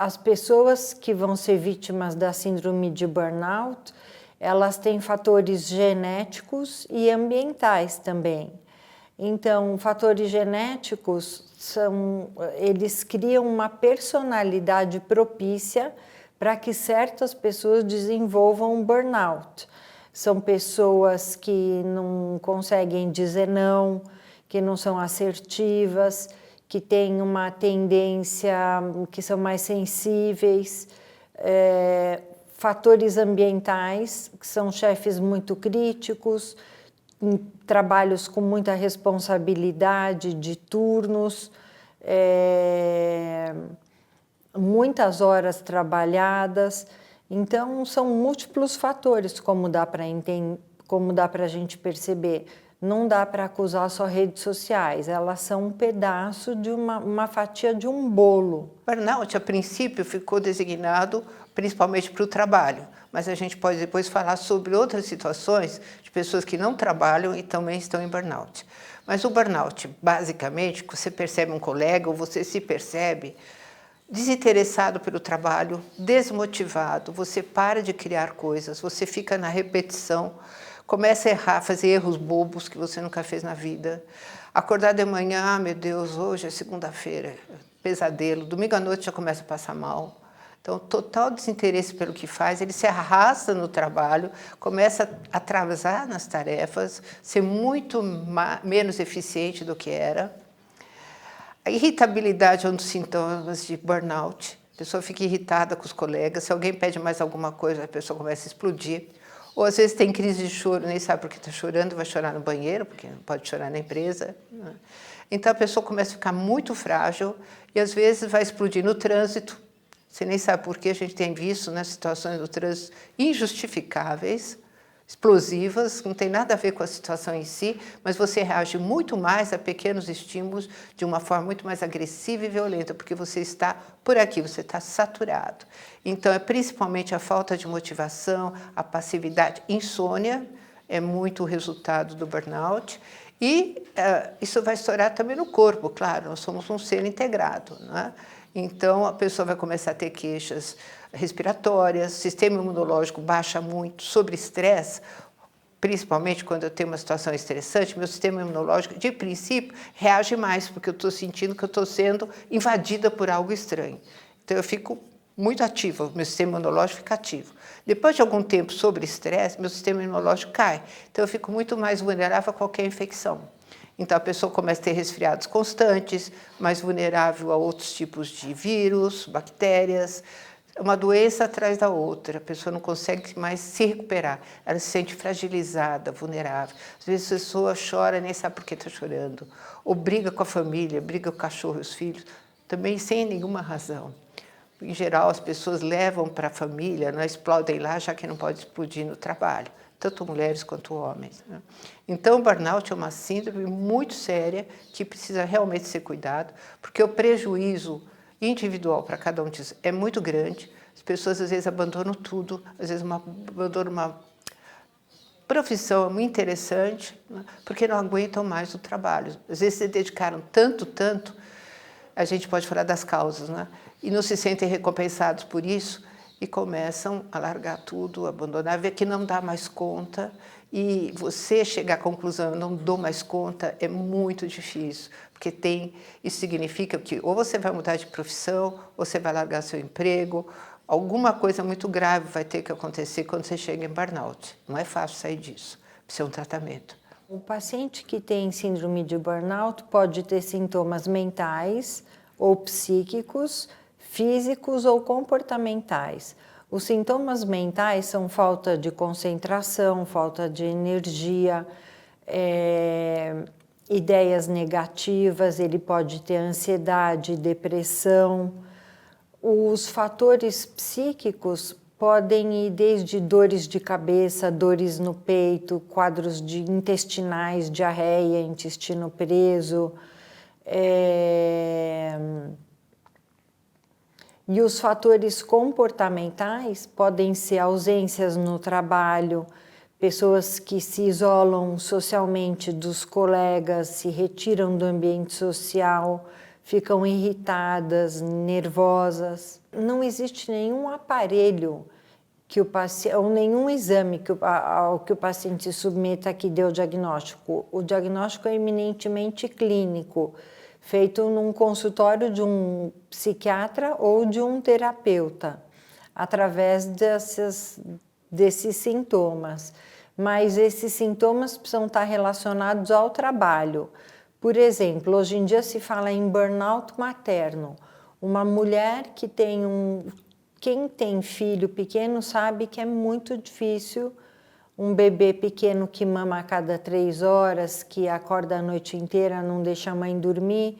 as pessoas que vão ser vítimas da síndrome de burnout, elas têm fatores genéticos e ambientais também. Então, fatores genéticos eles criam uma personalidade propícia para que certas pessoas desenvolvam burnout. São pessoas que não conseguem dizer não, que não são assertivas, que têm uma tendência, que são mais sensíveis, fatores ambientais, que são chefes muito críticos, em trabalhos com muita responsabilidade, de turnos, muitas horas trabalhadas. Então, são múltiplos fatores, como dá para a gente perceber. Não dá para acusar só redes sociais, elas são um pedaço de uma fatia de um bolo. Burnout, a princípio, ficou designado principalmente para o trabalho, mas a gente pode depois falar sobre outras situações de pessoas que não trabalham e também estão em burnout. Mas o burnout, basicamente, você percebe um colega ou você se percebe desinteressado pelo trabalho, desmotivado, você para de criar coisas, você fica na repetição, começa a errar, fazer erros bobos que você nunca fez na vida. Acordar de manhã, ah, meu Deus, hoje é segunda-feira, pesadelo. Domingo à noite já começa a passar mal. Então, total desinteresse pelo que faz, ele se arrasta no trabalho, começa a atrasar nas tarefas, ser muito menos eficiente do que era. A irritabilidade é um dos sintomas de burnout. A pessoa fica irritada com os colegas, se alguém pede mais alguma coisa, a pessoa começa a explodir. Ou às vezes tem crise de choro, nem sabe por que está chorando, vai chorar no banheiro, porque não pode chorar na empresa. Então a pessoa começa a ficar muito frágil e às vezes vai explodir no trânsito. Você nem sabe por que a gente tem visto, né, situações do trânsito injustificáveis, explosivas, não tem nada a ver com a situação em si, mas você reage muito mais a pequenos estímulos de uma forma muito mais agressiva e violenta, porque você está por aqui, você está saturado. Então, é principalmente a falta de motivação, a passividade, insônia, é muito o resultado do burnout, e isso vai estourar também no corpo, claro, nós somos um ser integrado, não é? Então, a pessoa vai começar a ter queixas respiratórias, sistema imunológico baixa muito, sobre estresse, principalmente quando eu tenho uma situação estressante, meu sistema imunológico, de princípio, reage mais, porque eu estou sentindo que eu estou sendo invadida por algo estranho. Então, eu fico muito ativa, meu sistema imunológico fica ativo. Depois de algum tempo sobre estresse, meu sistema imunológico cai. Então, eu fico muito mais vulnerável a qualquer infecção. Então, a pessoa começa a ter resfriados constantes, mais vulnerável a outros tipos de vírus, bactérias, uma doença atrás da outra. A pessoa não consegue mais se recuperar, ela se sente fragilizada, vulnerável. Às vezes a pessoa chora, nem sabe por que está chorando, ou briga com a família, briga com o cachorro e os filhos, também sem nenhuma razão. Em geral, as pessoas levam para a família, não explodem lá, já que não pode explodir no trabalho, tanto mulheres quanto homens, né? Então, o burnout é uma síndrome muito séria que precisa realmente ser cuidado, porque o prejuízo individual para cada um disso é muito grande. As pessoas, às vezes, abandonam tudo, às vezes abandonam uma profissão muito interessante, né, porque não aguentam mais o trabalho. Às vezes, se dedicaram tanto, a gente pode falar das causas, né, e não se sentem recompensados por isso, e começam a largar tudo, abandonar, ver que não dá mais conta, e você chegar à conclusão, eu não dou mais conta, é muito difícil, porque isso significa que ou você vai mudar de profissão, ou você vai largar seu emprego, alguma coisa muito grave vai ter que acontecer quando você chega em burnout. Não é fácil sair disso, precisa de um tratamento. O paciente que tem síndrome de burnout pode ter sintomas mentais ou psíquicos, físicos ou comportamentais. Os sintomas mentais são falta de concentração, falta de energia, ideias negativas, ele pode ter ansiedade, depressão. Os fatores psíquicos podem ir desde dores de cabeça, dores no peito, quadros intestinais, diarreia, intestino preso. E os fatores comportamentais podem ser ausências no trabalho, pessoas que se isolam socialmente dos colegas, se retiram do ambiente social, ficam irritadas, nervosas. Não existe nenhum aparelho que o paciente, ou nenhum exame ao que o paciente se submeta que dê o diagnóstico. O diagnóstico é eminentemente clínico, feito num consultório de um psiquiatra ou de um terapeuta, através desses sintomas. Mas esses sintomas precisam estar relacionados ao trabalho. Por exemplo, hoje em dia se fala em burnout materno. Uma mulher que tem Quem tem filho pequeno sabe que é muito difícil um bebê pequeno que mama a cada 3 horas, que acorda a noite inteira, não deixa a mãe dormir.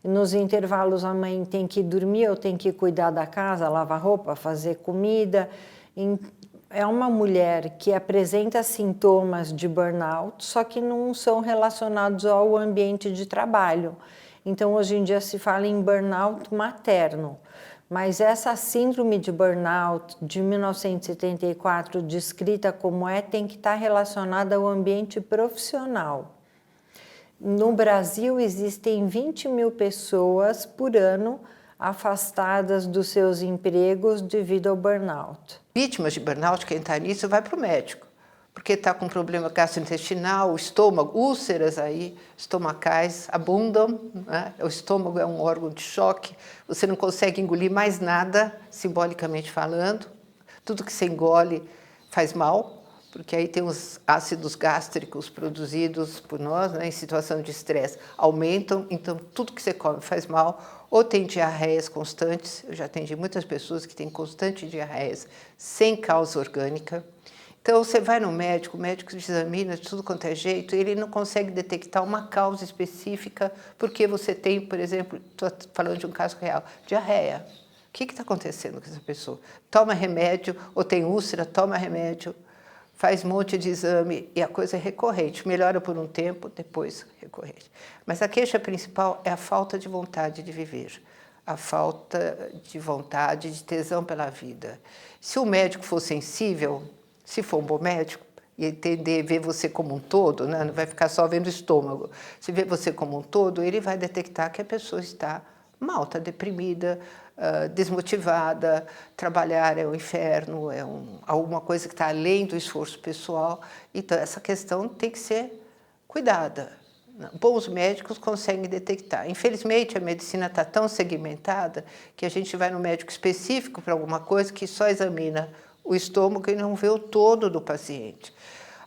Nos intervalos a mãe tem que dormir ou tem que cuidar da casa, lavar roupa, fazer comida. É uma mulher que apresenta sintomas de burnout, só que não são relacionados ao ambiente de trabalho. Então, hoje em dia se fala em burnout materno. Mas essa síndrome de burnout de 1974, descrita como tem que estar relacionada ao ambiente profissional. No Brasil, existem 20 mil pessoas por ano afastadas dos seus empregos devido ao burnout. Vítimas de burnout, quem está nisso, vai para o médico, porque está com problema gastrointestinal, o estômago, úlceras aí, estomacais abundam, né? O estômago é um órgão de choque, você não consegue engolir mais nada, simbolicamente falando, tudo que você engole faz mal, porque aí tem os ácidos gástricos produzidos por nós, né, em situação de estresse, aumentam, então tudo que você come faz mal, ou tem diarreias constantes, eu já atendi muitas pessoas que têm constante diarreias sem causa orgânica. Então você vai no médico, o médico te examina de tudo quanto é jeito, ele não consegue detectar uma causa específica, porque você tem, por exemplo, estou falando de um caso real, diarreia. O que está acontecendo com essa pessoa? Toma remédio, ou tem úlcera, toma remédio, faz um monte de exame e a coisa é recorrente, melhora por um tempo, depois recorrente. Mas a queixa principal é a falta de vontade de viver, a falta de vontade, de tesão pela vida. Se o médico for sensível, se for um bom médico, e entender, ver você como um todo, né? Não vai ficar só vendo o estômago, se ver você como um todo, ele vai detectar que a pessoa está mal, está deprimida, desmotivada, trabalhar é um inferno, alguma coisa que está além do esforço pessoal. Então, essa questão tem que ser cuidada. Bons médicos conseguem detectar. Infelizmente, a medicina está tão segmentada que a gente vai no médico específico para alguma coisa que só examina o estômago e não vê o todo do paciente.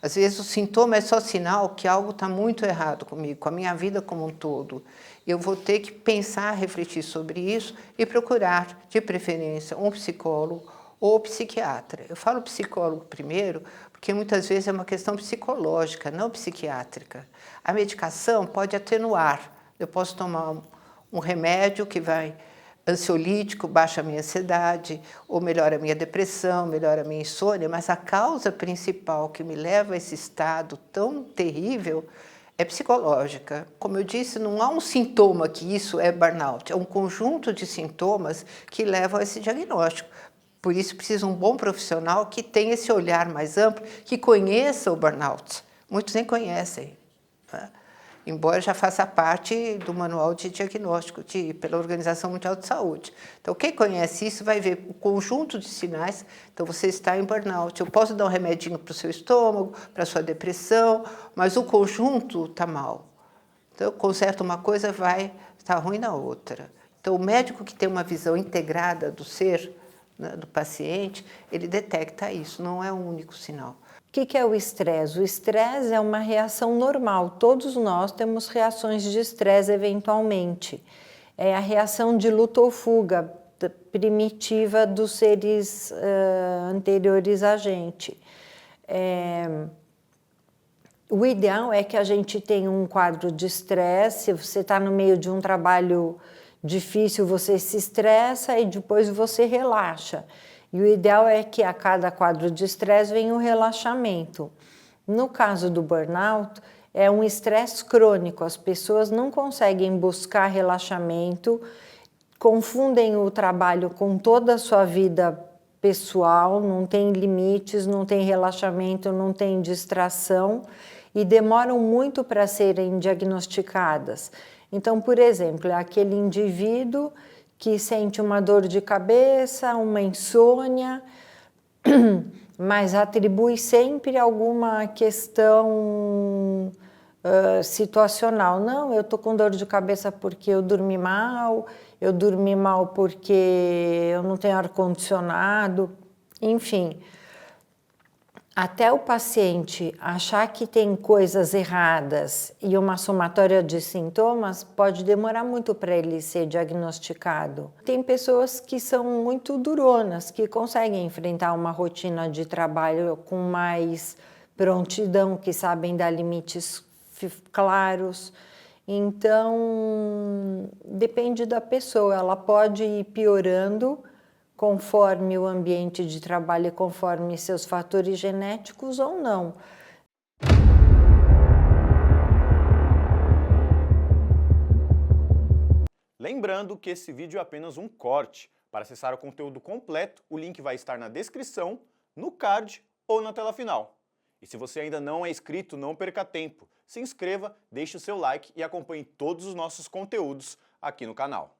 Às vezes o sintoma é só sinal que algo está muito errado comigo, com a minha vida como um todo. Eu vou ter que pensar, refletir sobre isso e procurar, de preferência, um psicólogo ou psiquiatra. Eu falo psicólogo primeiro, porque muitas vezes é uma questão psicológica, não psiquiátrica. A medicação pode atenuar. Eu posso tomar um remédio que vai ansiolítico, baixa a minha ansiedade, ou melhora a minha depressão, melhora a minha insônia, mas a causa principal que me leva a esse estado tão terrível é psicológica. Como eu disse, não há um sintoma que isso é burnout, é um conjunto de sintomas que levam a esse diagnóstico. Por isso precisa um bom profissional que tenha esse olhar mais amplo, que conheça o burnout. Muitos nem conhecem, né? Embora já faça parte do manual de diagnóstico pela Organização Mundial de Saúde. Então, quem conhece isso vai ver o conjunto de sinais. Então, você está em burnout. Eu posso dar um remedinho para o seu estômago, para a sua depressão, mas o conjunto está mal. Então, conserta uma coisa, vai estar ruim na outra. Então, o médico que tem uma visão integrada do ser, né, do paciente, ele detecta isso, não é o único sinal. O que é o estresse? O estresse é uma reação normal. Todos nós temos reações de estresse eventualmente. É a reação de luta ou fuga primitiva dos seres anteriores a gente. O ideal é que a gente tenha um quadro de estresse. Se você está no meio de um trabalho difícil, você se estressa e depois você relaxa. E o ideal é que a cada quadro de estresse venha um relaxamento. No caso do burnout, é um estresse crônico. As pessoas não conseguem buscar relaxamento, confundem o trabalho com toda a sua vida pessoal, não tem limites, não tem relaxamento, não tem distração e demoram muito para serem diagnosticadas. Então, por exemplo, é aquele indivíduo que sente uma dor de cabeça, uma insônia, mas atribui sempre alguma questão situacional. Não, eu estou com dor de cabeça porque eu dormi mal porque eu não tenho ar-condicionado, enfim. Até o paciente achar que tem coisas erradas e uma somatória de sintomas, pode demorar muito para ele ser diagnosticado. Tem pessoas que são muito duronas, que conseguem enfrentar uma rotina de trabalho com mais prontidão, que sabem dar limites claros. Então, depende da pessoa, ela pode ir piorando conforme o ambiente de trabalho e conforme seus fatores genéticos ou não. Lembrando que esse vídeo é apenas um corte. Para acessar o conteúdo completo, o link vai estar na descrição, no card ou na tela final. E se você ainda não é inscrito, não perca tempo. Se inscreva, deixe o seu like e acompanhe todos os nossos conteúdos aqui no canal.